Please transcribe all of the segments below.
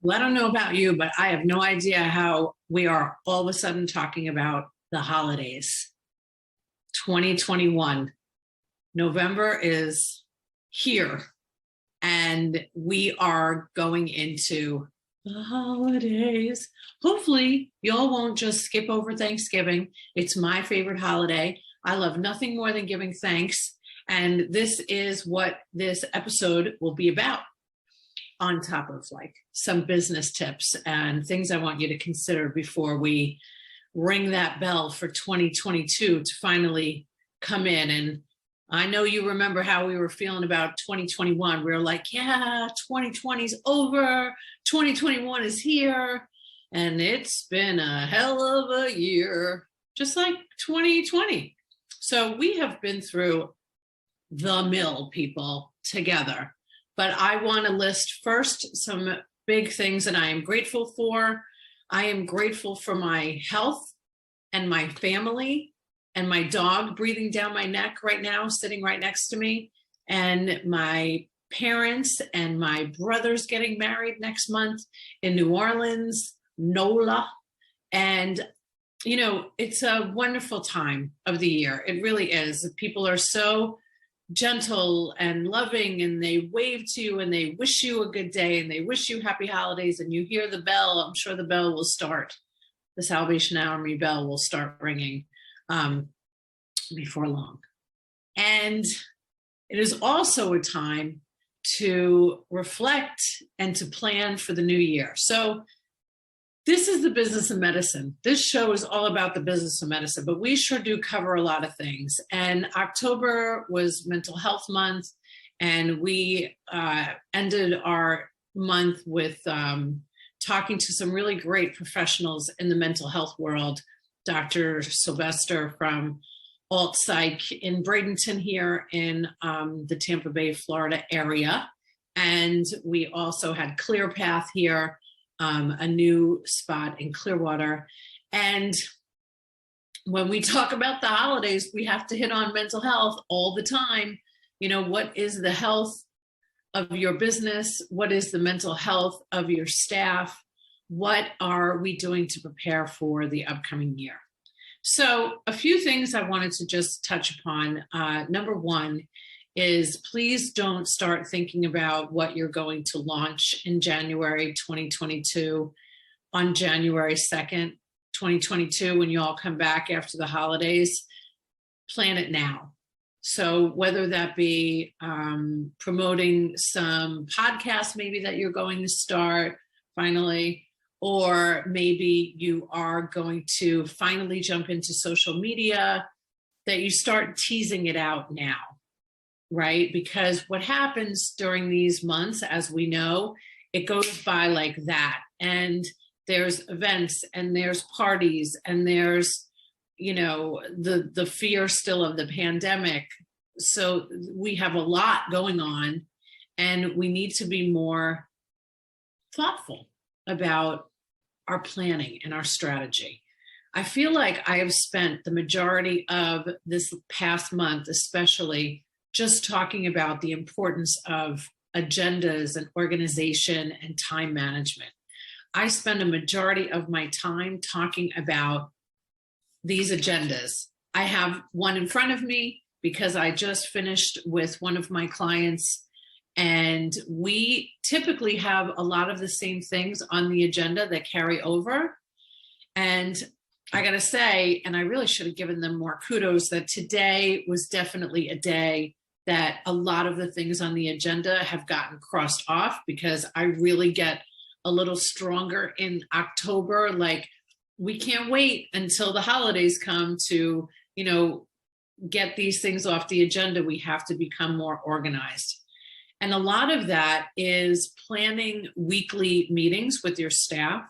Well, I don't know about you, but I have no idea how we are all of a sudden talking about the holidays. 2021, November is here, and we are going into the holidays. Hopefully, y'all won't just skip over Thanksgiving. It's my favorite holiday. I love nothing more than giving thanks, and this is what this episode will be about, on top of like some business tips and things I want you to consider before we ring that bell for 2022 to finally come in. And I know you remember how we were feeling about 2021. We were like, yeah, 2020 is over, 2021 is here, and it's been a hell of a year, just like 2020. So we have been through the mill, people, together. But I want to list first some big things that I am grateful for. I am grateful for my health and my family and my dog breathing down my neck right now, sitting right next to me, and my parents and my brothers getting married next month in New Orleans, NOLA. And, you know, it's a wonderful time of the year. It really is. People are so gentle and loving, and they wave to you and they wish you a good day and they wish you happy holidays, and you hear the bell. I'm sure the bell will start. The Salvation Army bell will start ringing before long. And it is also a time to reflect and to plan for the new year. So this is the business of medicine. This show is all about the business of medicine, but we sure do cover a lot of things. And October was Mental Health Month, and we ended our month with talking to some really great professionals in the mental health world. Dr. Sylvester from Alt Psych in Bradenton here in the Tampa Bay, Florida area. And we also had ClearPath here, a new spot in Clearwater. And when we talk about the holidays, we have to hit on mental health all the time. You know, what is the health of your business? What is the mental health of your staff? What are we doing to prepare for the upcoming year? So a few things I wanted to just touch upon. Number one is, please don't start thinking about what you're going to launch in January 2022 on January 2nd, 2022, when you all come back after the holidays. Plan it now. So whether that be promoting some podcasts maybe that you're going to start finally, or maybe you are going to finally jump into social media, that you start teasing it out now. Right? Because what happens during these months, as we know, it goes by like that. And there's events and there's parties and there's, you know, the fear still of the pandemic. So we have a lot going on, and we need to be more thoughtful about our planning and our strategy. I feel like I have spent the majority of this past month, especially, just talking about the importance of agendas and organization and time management. I spend a majority of my time talking about these agendas. I have one in front of me because I just finished with one of my clients, and we typically have a lot of the same things on the agenda that carry over. And I gotta say, and I really should have given them more kudos, that today was definitely a day that a lot of the things on the agenda have gotten crossed off, because I really get a little stronger in October. Like, we can't wait until the holidays come to, you know, get these things off the agenda. We have to become more organized. And a lot of that is planning weekly meetings with your staff.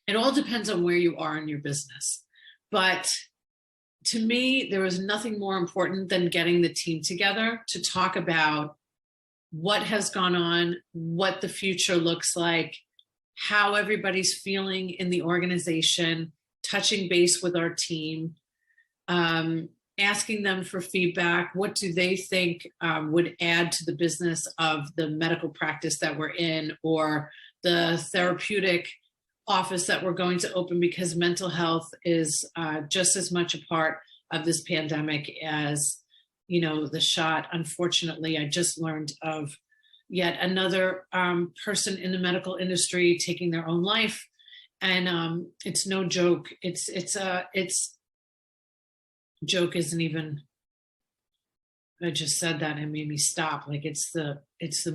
It all depends on where you are in your business. But to me, there is nothing more important than getting the team together to talk about what has gone on, what the future looks like, how everybody's feeling in the organization, touching base with our team, asking them for feedback. What do they think would add to the business of the medical practice that we're in, or the therapeutic office that we're going to open, because mental health is just as much a part of this pandemic as, the shot. Unfortunately, I just learned of yet another person in the medical industry taking their own life. And it's no joke. Joke isn't even, I just said that and it made me stop. Like it's the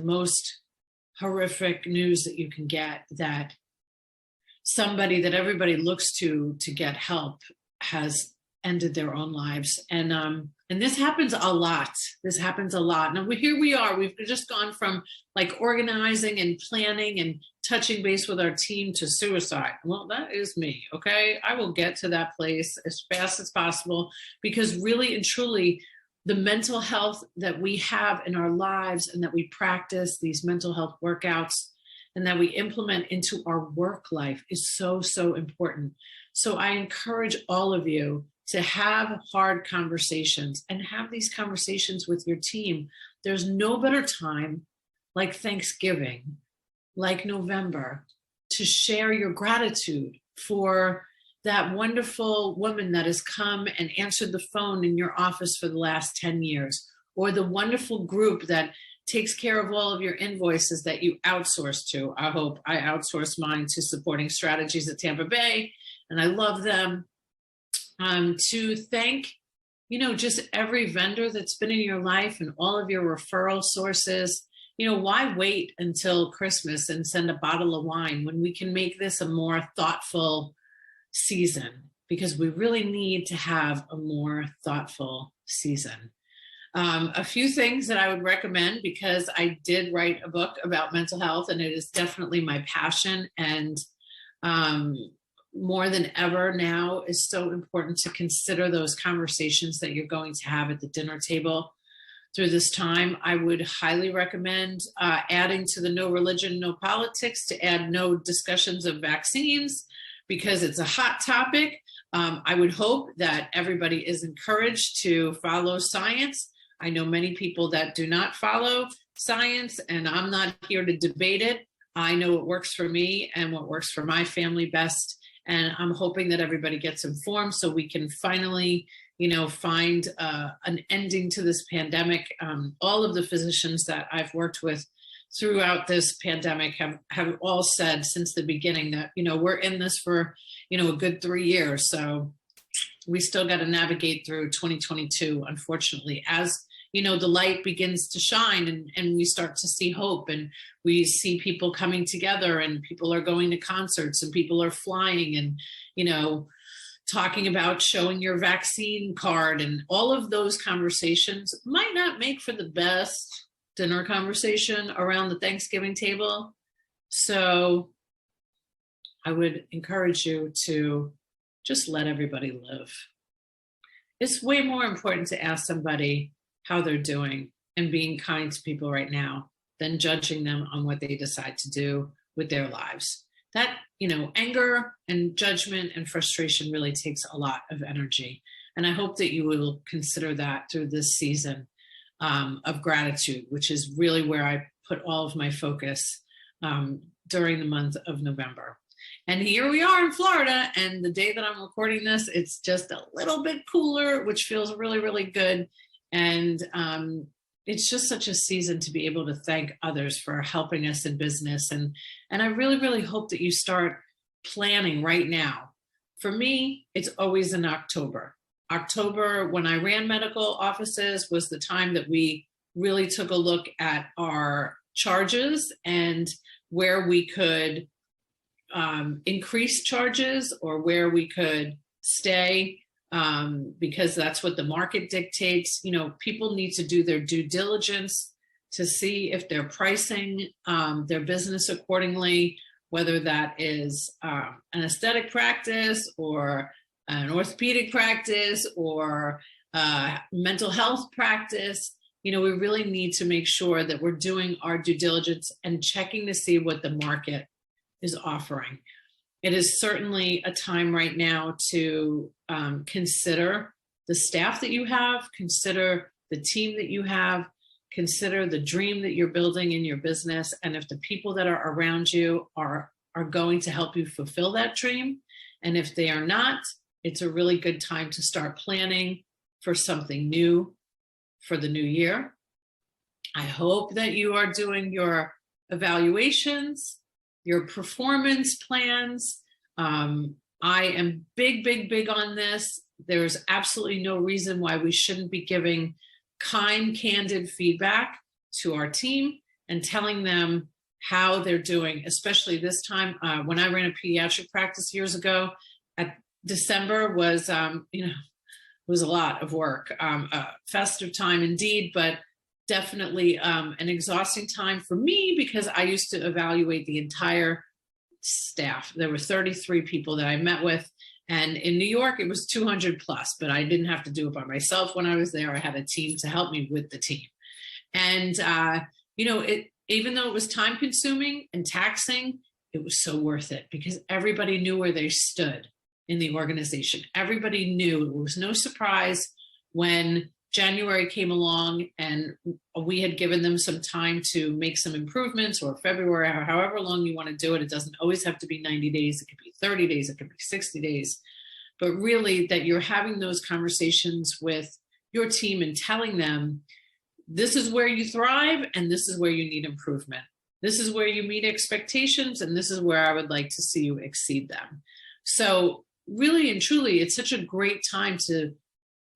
most horrific news that you can get, that somebody that everybody looks to get help has ended their own lives. And this happens a lot. Now here we are. We've just gone from like organizing and planning and touching base with our team to suicide. Well, that is me. Okay. I will get to that place as fast as possible, because really and truly, the mental health that we have in our lives and that we practice these mental health workouts and that we implement into our work life is so, so important. So I encourage all of you to have hard conversations and have these conversations with your team. There's no better time like Thanksgiving, like November, to share your gratitude for that wonderful woman that has come and answered the phone in your office for the last 10 years, or the wonderful group that takes care of all of your invoices that you outsource to. I hope I outsource mine to Supporting Strategies at Tampa Bay, and I love them. To thank, just every vendor that's been in your life and all of your referral sources. Why wait until Christmas and send a bottle of wine when we can make this a more thoughtful season? Because we really need to have a more thoughtful season. A few things that I would recommend, because I did write a book about mental health and it is definitely my passion, and more than ever now is so important to consider those conversations that you're going to have at the dinner table through this time. I would highly recommend adding to the no religion, no politics, to add no discussions of vaccines, because it's a hot topic. I would hope that everybody is encouraged to follow science. I know many people that do not follow science, and I'm not here to debate it. I know what works for me and what works for my family best. And I'm hoping that everybody gets informed so we can finally, find an ending to this pandemic. All of the physicians that I've worked with throughout this pandemic have all said since the beginning that, we're in this for, a good 3 years. So we still got to navigate through 2022, unfortunately, as the light begins to shine and we start to see hope, and we see people coming together, and people are going to concerts, and people are flying, and, talking about showing your vaccine card, and all of those conversations might not make for the best dinner conversation around the Thanksgiving table. So I would encourage you to just let everybody live. It's way more important to ask somebody how they're doing and being kind to people right now than judging them on what they decide to do with their lives. That, anger and judgment and frustration really takes a lot of energy. And I hope that you will consider that through this season of gratitude, which is really where I put all of my focus during the month of November. And here we are in Florida, and the day that I'm recording this, it's just a little bit cooler, which feels really, really good. And it's just such a season to be able to thank others for helping us in business. And I really, really hope that you start planning right now. For me, it's always in October. October, when I ran medical offices, was the time that we really took a look at our charges and where we could increase charges or where we could stay, because that's what the market dictates. People need to do their due diligence to see if they're pricing their business accordingly, whether that is an aesthetic practice or an orthopedic practice or mental health practice. We really need to make sure that we're doing our due diligence and checking to see what the market is offering. It is certainly a time right now to consider the staff that you have, consider the team that you have, consider the dream that you're building in your business, and if the people that are around you are going to help you fulfill that dream. And if they are not, it's a really good time to start planning for something new for the new year. I hope that you are doing your evaluations, your performance plans. I am big on this. There's absolutely no reason why we shouldn't be giving kind, candid feedback to our team and telling them how they're doing, especially this time. When I ran a pediatric practice years ago, December was, was a lot of work, a festive time indeed, but definitely an exhausting time for me because I used to evaluate the entire staff. There were 33 people that I met with. And in New York, it was 200 plus, but I didn't have to do it by myself when I was there. I had a team to help me with the team. And, even though it was time consuming and taxing, it was so worth it because everybody knew where they stood in the organization. Everybody knew. It was no surprise when January came along and we had given them some time to make some improvements, or February, or however long you want to do it. It doesn't always have to be 90 days. It could be 30 days. It could be 60 days. But really that you're having those conversations with your team and telling them, this is where you thrive and this is where you need improvement. This is where you meet expectations and this is where I would like to see you exceed them. So really and truly, it's such a great time to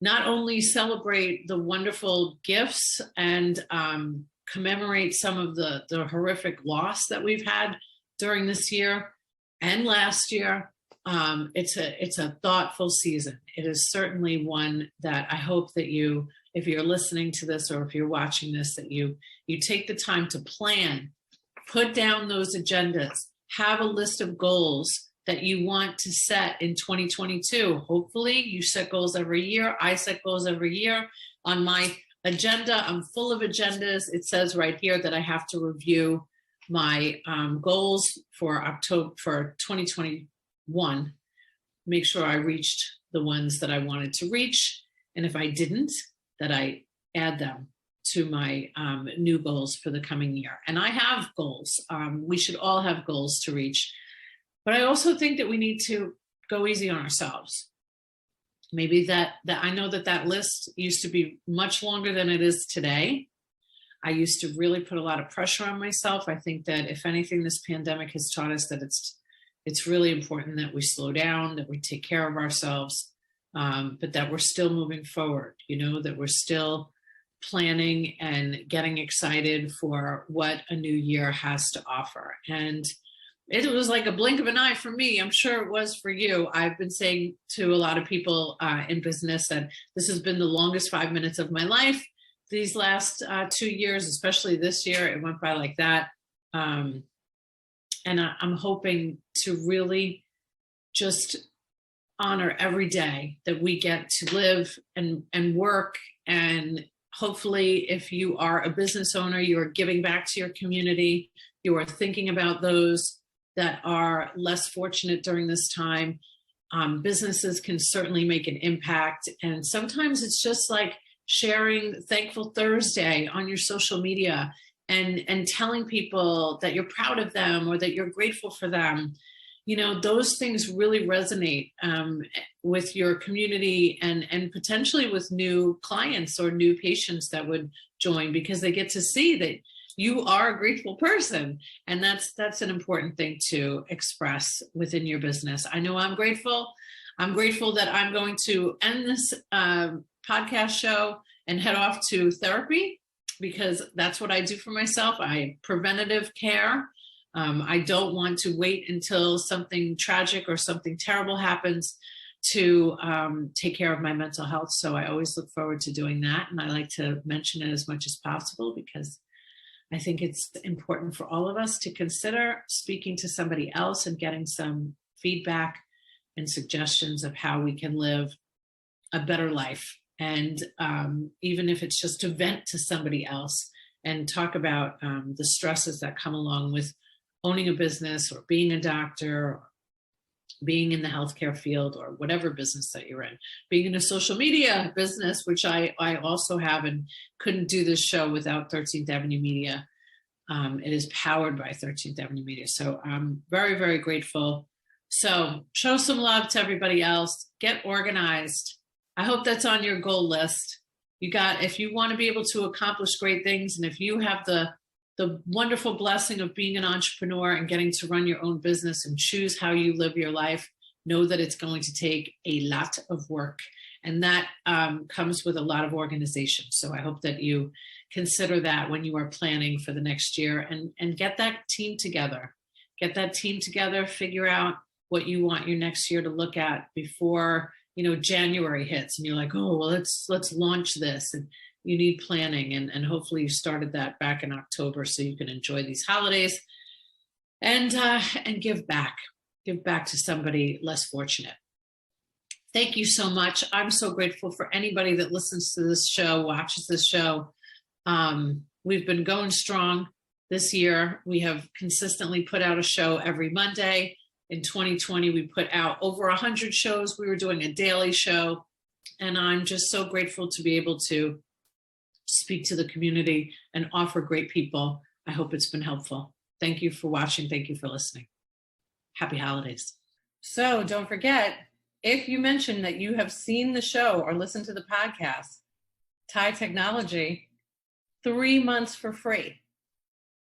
not only celebrate the wonderful gifts and commemorate some of the horrific loss that we've had during this year and last year. It's a thoughtful season. It is certainly one that I hope that you, if you're listening to this or if you're watching this, that you take the time to plan, put down those agendas, have a list of goals that you want to set in 2022. Hopefully you set goals every year. I set goals every year. On my agenda, I'm full of agendas. It says right here that I have to review my goals for October, for 2021, make sure I reached the ones that I wanted to reach. And if I didn't, that I add them to my new goals for the coming year. And I have goals. We should all have goals to reach. But I also think that we need to go easy on ourselves. Maybe that I know that list used to be much longer than it is today. I used to really put a lot of pressure on myself. I think that if anything, this pandemic has taught us that it's really important that we slow down, that we take care of ourselves, but that we're still moving forward, that we're still planning and getting excited for what a new year has to offer. And it was like a blink of an eye for me. I'm sure it was for you. I've been saying to a lot of people in business that this has been the longest 5 minutes of my life. These last 2 years, especially this year, it went by like that. And I'm hoping to really just honor every day that we get to live and work. And hopefully, if you are a business owner, you are giving back to your community, you are thinking about those that are less fortunate during this time. Businesses can certainly make an impact. And sometimes it's just like sharing Thankful Thursday on your social media and telling people that you're proud of them or that you're grateful for them. Those things really resonate with your community and potentially with new clients or new patients that would join, because they get to see that you are a grateful person. And that's an important thing to express within your business. I know I'm grateful. I'm grateful that I'm going to end this podcast show and head off to therapy, because that's what I do for myself. Preventative care. I don't want to wait until something tragic or something terrible happens to take care of my mental health. So I always look forward to doing that. And I like to mention it as much as possible, because I think it's important for all of us to consider speaking to somebody else and getting some feedback and suggestions of how we can live a better life. And even if it's just to vent to somebody else and talk about the stresses that come along with owning a business or being a doctor or being in the healthcare field or whatever business that you're in, being in a social media business, which I also have and couldn't do this show without 13th Avenue Media. It is powered by 13th Avenue Media. So I'm very, very grateful. So show some love to everybody else. Get organized. I hope that's on your goal list. If you want to be able to accomplish great things, and if you have the wonderful blessing of being an entrepreneur and getting to run your own business and choose how you live your life, know that it's going to take a lot of work. And that comes with a lot of organization. So I hope that you consider that when you are planning for the next year, and get that team together. Get that team together, figure out what you want your next year to look at before, January hits and you're like, oh, well, let's launch this. And you need planning, and hopefully you started that back in October so you can enjoy these holidays and give back to somebody less fortunate. Thank you so much. I'm so grateful for anybody that listens to this show, watches this show. We've been going strong this year. We have consistently put out a show every Monday. In 2020, we put out over 100 shows. We were doing a daily show, and I'm just so grateful to be able to speak to the community and offer great people. I hope it's been helpful. Thank you for watching. Thank you for listening. Happy holidays. So don't forget, if you mention that you have seen the show or listened to the podcast, Thai Technology, 3 months for free.